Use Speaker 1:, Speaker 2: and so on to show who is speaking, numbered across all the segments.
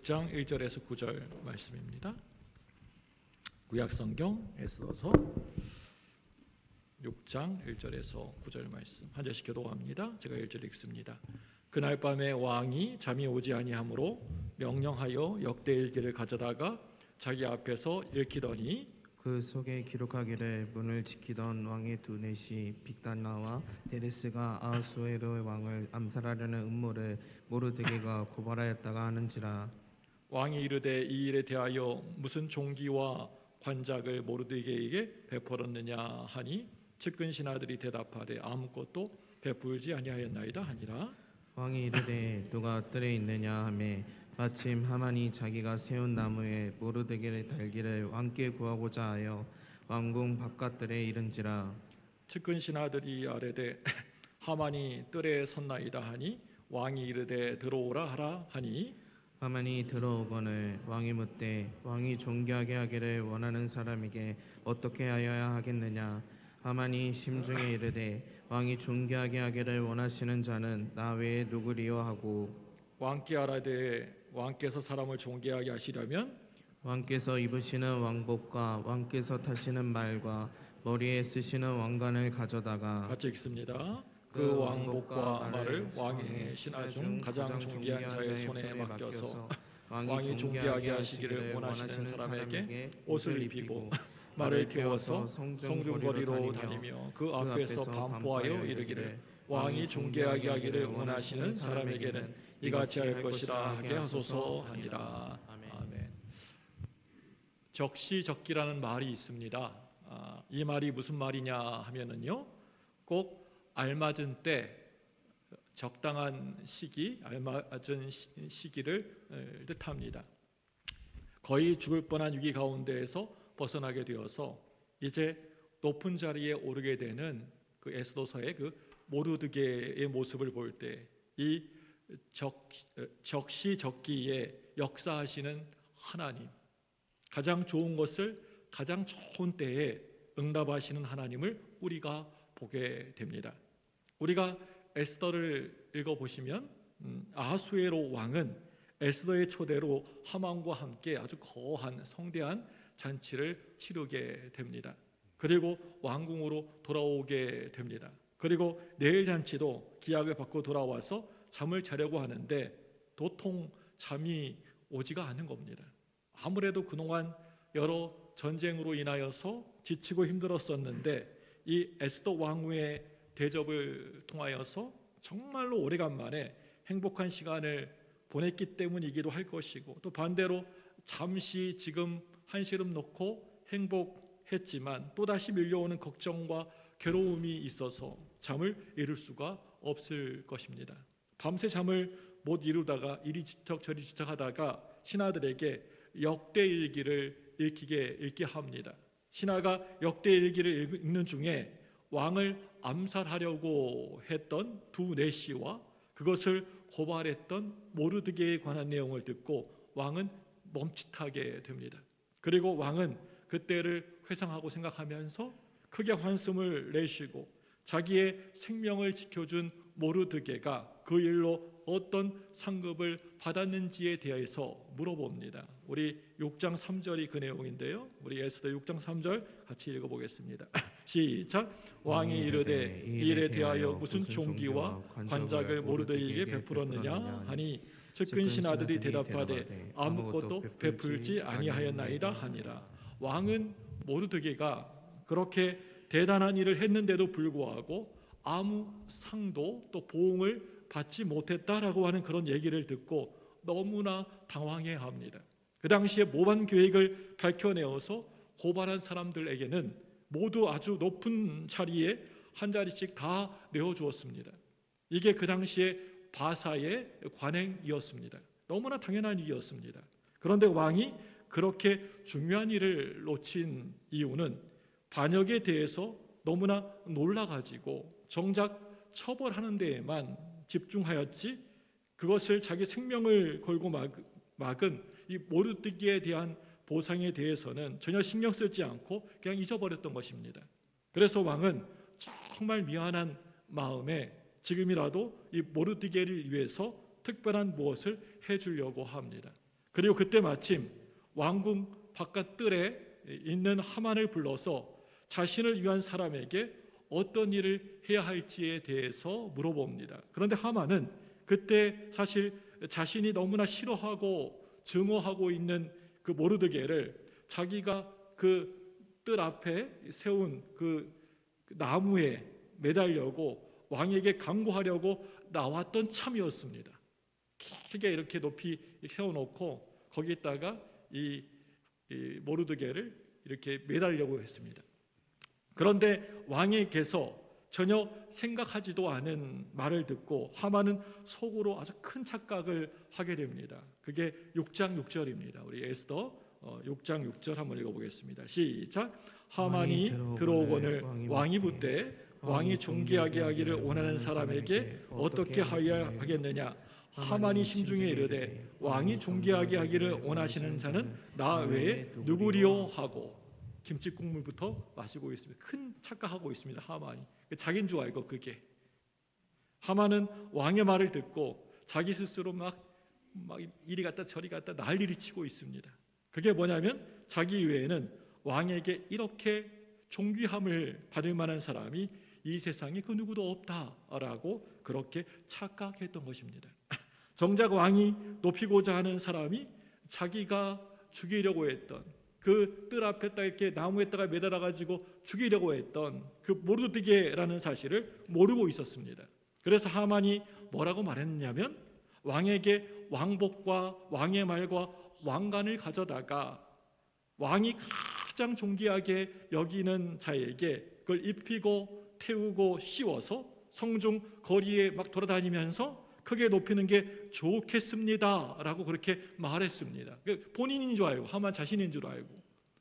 Speaker 1: 6장 1절에서 9절 말씀입니다. 구약성경 에스더서 6장 1절에서 9절 말씀 한 절씩 교독합니다. 제가 1절 읽습니다. 그날 밤에 왕이 잠이 오지 아니하므로 명령하여 역대일기를 가져다가 자기 앞에서 읽히더니
Speaker 2: 그 속에 기록하기를 문을 지키던 왕의 두 넷이 빅단나와 데레스가 아하수에로의 왕을 암살하려는 음모를 모르드게가 고발하였다가 하는지라.
Speaker 1: 왕이 이르되 이 일에 대하여 무슨 종기와 관작을 모르드게에게 베풀었느냐 하니 측근 신하들이 대답하되 아무것도 베풀지 아니하였나이다 하니라.
Speaker 2: 왕이 이르되 누가 뜰에 있느냐 하매 마침 하만이 자기가 세운 나무에 모르드게를 달기를 왕께 구하고자 하여 왕궁 바깥들에 이른지라.
Speaker 1: 측근 신하들이 아뢰되 하만이 뜰에 섰나이다 하니 왕이 이르되 들어오라 하라 하니
Speaker 2: 하만이 들어오거늘 왕이 묻되 왕이 존귀하게 하기를 원하는 사람에게 어떻게 하여야 하겠느냐. 하만이 심중에 이르되 왕이 존귀하게 하기를 원하시는 자는 나 외에 누구리요 하고
Speaker 1: 왕께 아뢰되 왕께서 사람을 존귀하게 하시려면
Speaker 2: 왕께서 입으시는 왕복과 왕께서 타시는 말과 머리에 쓰시는 왕관을 가져다가
Speaker 1: 같이 읽습니다. 그 왕복과 말을 왕의 신하 중 가장 존귀한 자의 손에 맡겨서 왕이 존귀하게 하시기를 원하시는 사람에게 옷을 입히고 말을 태워서 성중거리로 다니며 그 앞에서 반포하여 이르기를 왕이 존귀하게 하기를 원하시는 사람에게는 이같이 할 것이라 하게 하소서 하니라. 아멘. 적시적기라는 말이 있습니다. 이 말이 무슨 말이냐 하면은요, 꼭 알맞은 때, 적당한 시기, 알맞은 시기를 뜻합니다. 거의 죽을 뻔한 위기 가운데에서 벗어나게 되어서 이제 높은 자리에 오르게 되는 그 에스더서의 그 모르드게의 모습을 볼 때 이 적시적기에 역사하시는 하나님, 가장 좋은 것을 가장 좋은 때에 응답하시는 하나님을 우리가 보게 됩니다. 우리가 에스더를 읽어보시면 아하수에로 왕은 에스더의 초대로 하만과 함께 아주 거한 성대한 잔치를 치르게 됩니다. 그리고 왕궁으로 돌아오게 됩니다. 그리고 내일 잔치도 기약을 받고 돌아와서 잠을 자려고 하는데 도통 잠이 오지가 않은 겁니다. 아무래도 그동안 여러 전쟁으로 인하여서 지치고 힘들었었는데 이 에스더 왕후의 대접을 통하여서 정말로 오래간만에 행복한 시간을 보냈기 때문이기도 할 것이고, 또 반대로 잠시 지금 한시름 놓고 행복했지만 또다시 밀려오는 걱정과 괴로움이 있어서 잠을 이룰 수가 없을 것입니다. 밤새 잠을 못 이루다가 이리 지척 저리 지척하다가 신하들에게 역대일기를 읽게 합니다. 신하가 역대일기를 읽는 중에 왕을 암살하려고 했던 두 내시와 그것을 고발했던 모르드게에 관한 내용을 듣고 왕은 멈칫하게 됩니다. 그리고 왕은 그때를 회상하고 생각하면서 크게 한숨을 내쉬고 자기의 생명을 지켜준 모르드게가 그 일로 어떤 상급을 받았는지에 대해서 물어봅니다. 우리 6장 3절이 그 내용인데요, 우리 에스더 6장 3절 같이 읽어보겠습니다. 시작. 왕이 이르되 이 일에 대하여 무슨 종기와 관작을 모르드게에게 베풀었느냐 하니 측근 신하들이 대답하되 아무것도 베풀지 아니하였나이다 하니라. 왕은 모르드게가 그렇게 대단한 일을 했는데도 불구하고 아무 상도 또 보응을 받지 못했다라고 하는 그런 얘기를 듣고 너무나 당황해합니다. 그 당시에 모반 계획을 밝혀내어서 고발한 사람들에게는 모두 아주 높은 자리에 한 자리씩 다 내어주었습니다. 이게 그 당시에 바사의 관행이었습니다. 너무나 당연한 일이었습니다. 그런데 왕이 그렇게 중요한 일을 놓친 이유는 반역에 대해서 너무나 놀라가지고 정작 처벌하는 데에만 집중하였지 그것을 자기 생명을 걸고 막은 이 모르드게에 대한 보상에 대해서는 전혀 신경 쓰지 않고 그냥 잊어버렸던 것입니다. 그래서 왕은 정말 미안한 마음에 지금이라도 이 모르드게를 위해서 특별한 무엇을 해주려고 합니다. 그리고 그때 마침 왕궁 바깥 뜰에 있는 하만을 불러서 자신을 위한 사람에게 어떤 일을 해야 할지에 대해서 물어봅니다. 그런데 하만은 그때 사실 자신이 너무나 싫어하고 증오하고 있는 그 모르드게를 자기가 그 뜰 앞에 세운 그 나무에 매달려고 왕에게 강구하려고 나왔던 참이었습니다. 길게 이렇게 높이 세워놓고 거기에다가 이 모르드게를 이렇게 매달려고 했습니다. 그런데 왕에게서 전혀 생각하지도 않은 말을 듣고 하만은 속으로 아주 큰 착각을 하게 됩니다. 그게 6장 6절입니다. 우리 에스더 6장 6절 한번 읽어보겠습니다. 시작. 하만이 들어오거늘 왕이 묻되 왕이 존귀하게 하기를 원하는 사람에게 어떻게 하여야 하겠느냐. 하만이 심중에 이르되 왕이 존귀하게 하기를 원하시는 자는 나 외에 누구리요 하고 김치 국물부터 마시고 있습니다. 큰 착각하고 있습니다. 하만이 자기인 줄 알고 그게. 하만은 왕의 말을 듣고 자기 스스로 막 이리 갔다 저리 갔다 난리를 치고 있습니다. 그게 뭐냐면 자기 외에는 왕에게 이렇게 존귀함을 받을 만한 사람이 이 세상에 그 누구도 없다라고 그렇게 착각했던 것입니다. 정작 왕이 높이고자 하는 사람이 자기가 죽이려고 했던 그 뜰 앞에다 이렇게 나무에다가 매달아 가지고 죽이려고 했던 그 모르드게라는 사실을 모르고 있었습니다. 그래서 하만이 뭐라고 말했냐면 왕에게 왕복과 왕의 말과 왕관을 가져다가 왕이 가장 존귀하게 여기는 자에게 그걸 입히고 태우고 씌워서 성중 거리에 막 돌아다니면서 크게 높이는 게 좋겠습니다라고 그렇게 말했습니다. 본인인 줄 알고 하만 자신인 줄 알고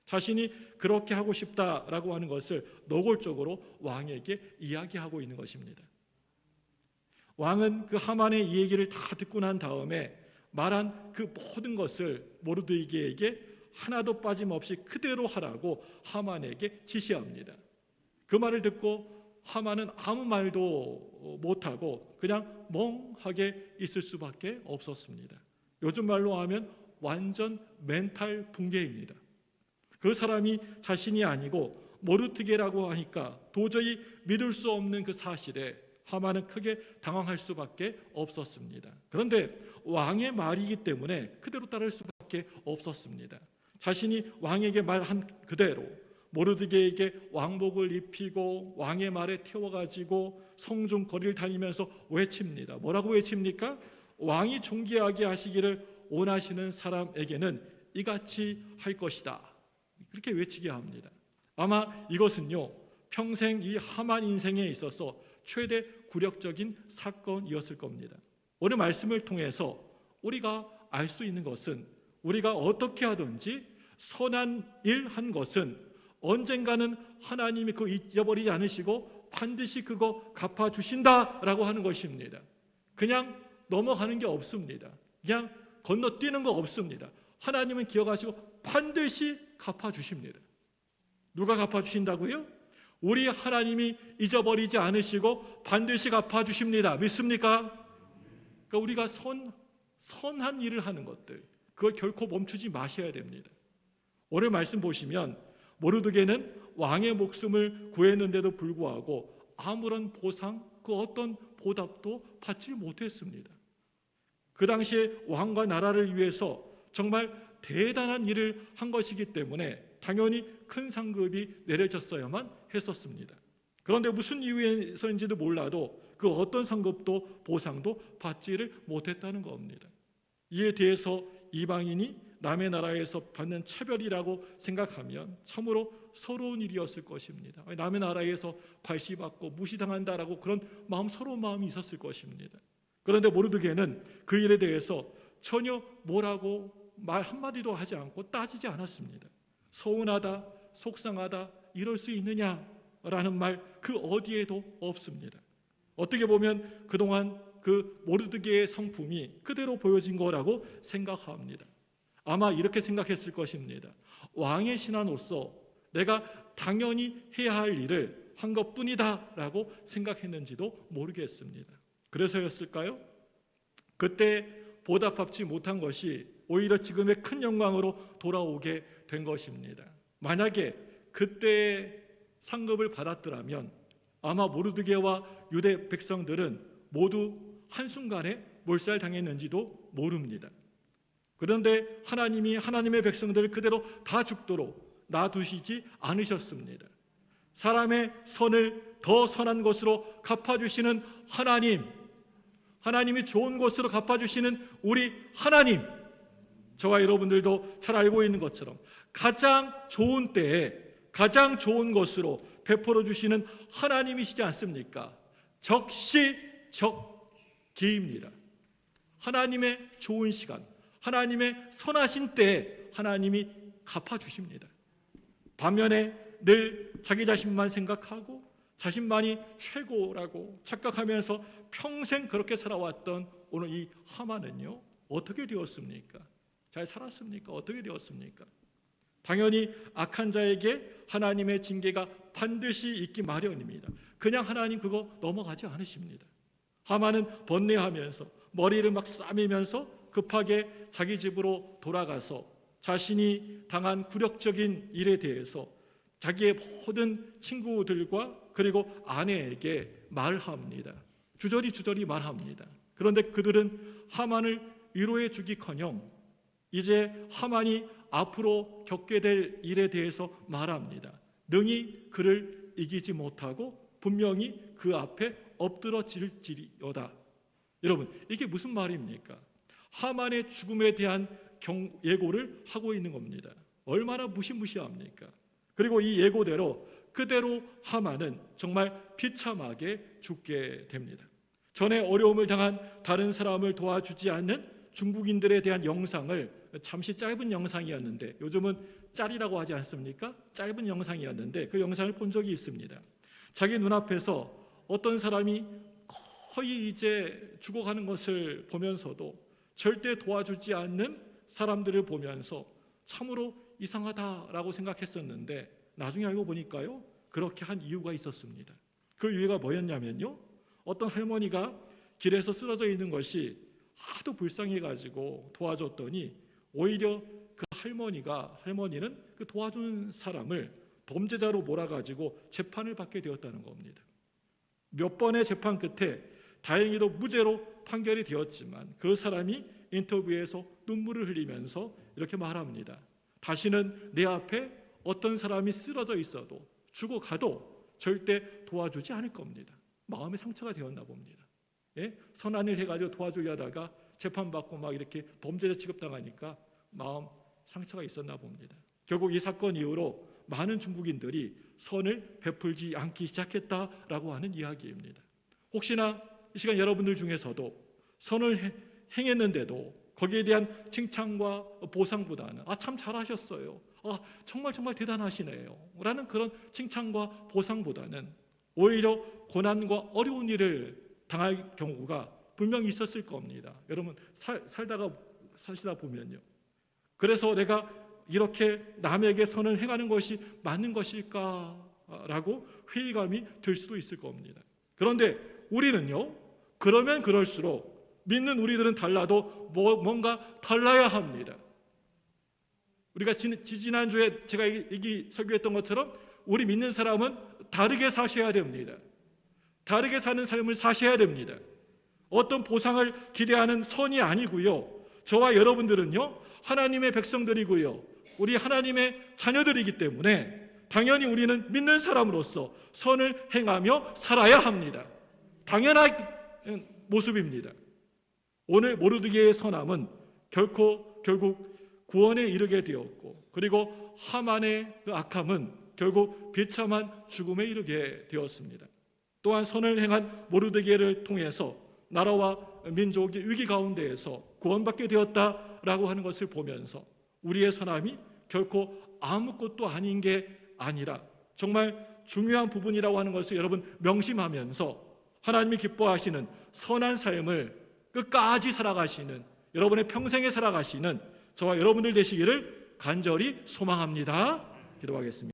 Speaker 1: 자신이 그렇게 하고 싶다라고 하는 것을 노골적으로 왕에게 이야기하고 있는 것입니다. 왕은 그 하만의 이 얘기를 다 듣고 난 다음에 말한 그 모든 것을 모르드게에게 하나도 빠짐없이 그대로 하라고 하만에게 지시합니다. 그 말을 듣고 하만은 아무 말도 못하고 그냥 멍하게 있을 수밖에 없었습니다. 요즘 말로 하면 완전 멘탈 붕괴입니다. 그 사람이 자신이 아니고 모르드게라고 하니까 도저히 믿을 수 없는 그 사실에 하만은 크게 당황할 수밖에 없었습니다. 그런데 왕의 말이기 때문에 그대로 따를 수밖에 없었습니다. 자신이 왕에게 말한 그대로 모르드게에게 왕복을 입히고 왕의 말에 태워가지고 성중 거리를 다니면서 외칩니다. 뭐라고 외칩니까? 왕이 존귀하게 하시기를 원하시는 사람에게는 이같이 할 것이다. 그렇게 외치게 합니다. 아마 이것은요 평생 이 하만 인생에 있어서 최대 굴욕적인 사건이었을 겁니다. 오늘 말씀을 통해서 우리가 알 수 있는 것은 우리가 어떻게 하든지 선한 일 한 것은 언젠가는 하나님이 그거 잊어버리지 않으시고 반드시 그거 갚아주신다라고 하는 것입니다. 그냥 넘어가는 게 없습니다. 그냥 건너뛰는 거 없습니다. 하나님은 기억하시고 반드시 갚아주십니다. 누가 갚아주신다고요? 우리 하나님이 잊어버리지 않으시고 반드시 갚아주십니다. 믿습니까? 그러니까 우리가 선한 일을 하는 것들 그걸 결코 멈추지 마셔야 됩니다. 오늘 말씀 보시면 모르드게는 왕의 목숨을 구했는데도 불구하고 아무런 보상 그 어떤 보답도 받지 못했습니다. 그 당시에 왕과 나라를 위해서 정말 대단한 일을 한 것이기 때문에 당연히 큰 상급이 내려졌어야만 했었습니다. 그런데 무슨 이유에서인지도 몰라도 그 어떤 상급도 보상도 받지를 못했다는 겁니다. 이에 대해서 이방인이 남의 나라에서 받는 차별이라고 생각하면 참으로 서러운 일이었을 것입니다. 남의 나라에서 괄시받고 무시당한다라고 그런 서러운 마음이 있었을 것입니다. 그런데 모르드게는 그 일에 대해서 전혀 뭐라고 말 한마디도 하지 않고 따지지 않았습니다. 서운하다, 속상하다 이럴 수 있느냐라는 말 그 어디에도 없습니다. 어떻게 보면 그동안 그 모르드게의 성품이 그대로 보여진 거라고 생각합니다. 아마 이렇게 생각했을 것입니다. 왕의 신하로서 내가 당연히 해야 할 일을 한 것뿐이다 라고 생각했는지도 모르겠습니다. 그래서였을까요? 그때 보답받지 못한 것이 오히려 지금의 큰 영광으로 돌아오게 된 것입니다. 만약에 그때 상급을 받았더라면 아마 모르드게와 유대 백성들은 모두 한순간에 몰살당했는지도 모릅니다. 그런데 하나님이 하나님의 백성들을 그대로 다 죽도록 놔두시지 않으셨습니다. 사람의 선을 더 선한 것으로 갚아주시는 하나님, 하나님이 좋은 것으로 갚아주시는 우리 하나님, 저와 여러분들도 잘 알고 있는 것처럼 가장 좋은 때에 가장 좋은 것으로 베풀어 주시는 하나님이시지 않습니까? 적시적기입니다. 하나님의 좋은 시간, 하나님의 선하신 때에 하나님이 갚아주십니다. 반면에 늘 자기 자신만 생각하고 자신만이 최고라고 착각하면서 평생 그렇게 살아왔던 오늘 이 하만은요, 어떻게 되었습니까? 잘 살았습니까? 어떻게 되었습니까? 당연히 악한 자에게 하나님의 징계가 반드시 있기 마련입니다. 그냥 하나님 그거 넘어가지 않으십니다. 하만은 번뇌하면서 머리를 막 싸매면서 급하게 자기 집으로 돌아가서 자신이 당한 굴욕적인 일에 대해서 자기의 모든 친구들과 그리고 아내에게 말합니다. 주저리 말합니다. 그런데 그들은 하만을 위로해 주기커녕 이제 하만이 앞으로 겪게 될 일에 대해서 말합니다. 능히 그를 이기지 못하고 분명히 그 앞에 엎드러질지어다. 여러분, 이게 무슨 말입니까? 하만의 죽음에 대한 예고를 하고 있는 겁니다. 얼마나 무시무시합니까? 그리고 이 예고대로 그대로 하만은 정말 비참하게 죽게 됩니다. 전에 어려움을 당한 다른 사람을 도와주지 않는 중국인들에 대한 영상을, 잠시 짧은 영상이었는데 요즘은 짤이라고 하지 않습니까? 짧은 영상이었는데 그 영상을 본 적이 있습니다. 자기 눈앞에서 어떤 사람이 거의 이제 죽어가는 것을 보면서도 절대 도와주지 않는 사람들을 보면서 참으로 이상하다라고 생각했었는데 나중에 알고 보니까요, 그렇게 한 이유가 있었습니다. 그 이유가 뭐였냐면요, 어떤 할머니가 길에서 쓰러져 있는 것이 하도 불쌍해가지고 도와줬더니 오히려 그 할머니는 그 도와준 사람을 범죄자로 몰아가지고 재판을 받게 되었다는 겁니다. 몇 번의 재판 끝에 다행히도 무죄로 판결이 되었지만 그 사람이 인터뷰에서 눈물을 흘리면서 이렇게 말합니다. 다시는 내 앞에 어떤 사람이 쓰러져 있어도 죽어가도 절대 도와주지 않을 겁니다. 마음의 상처가 되었나 봅니다. 예? 선한 일 해가지고 도와주려다가 재판받고 막 이렇게 범죄자 취급당하니까 마음 상처가 있었나 봅니다. 결국 이 사건 이후로 많은 중국인들이 선을 베풀지 않기 시작했다라고 하는 이야기입니다. 혹시나 이 시간 여러분들 중에서도 선을 행했는데도 거기에 대한 칭찬과 보상보다는 참 잘하셨어요, 정말 대단하시네요 라는 그런 칭찬과 보상보다는 오히려 고난과 어려운 일을 당할 경우가 분명히 있었을 겁니다. 여러분 사시다 보면요, 그래서 내가 이렇게 남에게 선을 행하는 것이 맞는 것일까라고 회의감이 들 수도 있을 겁니다. 그런데 우리는요, 그러면 그럴수록 믿는 우리들은 달라도 뭔가 달라야 합니다. 우리가 지난주에 제가 설교했던 것처럼 우리 믿는 사람은 다르게 사셔야 됩니다. 다르게 사는 삶을 사셔야 됩니다. 어떤 보상을 기대하는 선이 아니고요, 저와 여러분들은요 하나님의 백성들이고요, 우리 하나님의 자녀들이기 때문에 당연히 우리는 믿는 사람으로서 선을 행하며 살아야 합니다. 당연한 모습입니다. 오늘 모르드게의 선함은 결국 구원에 이르게 되었고, 그리고 하만의 그 악함은 결국 비참한 죽음에 이르게 되었습니다. 또한 선을 행한 모르드게를 통해서 나라와 민족이 위기 가운데에서 구원받게 되었다라고 하는 것을 보면서 우리의 선함이 결코 아무것도 아닌 게 아니라 정말 중요한 부분이라고 하는 것을 여러분 명심하면서 하나님이 기뻐하시는 선한 삶을 끝까지 살아가시는, 여러분의 평생에 살아가시는 저와 여러분들 되시기를 간절히 소망합니다. 기도하겠습니다.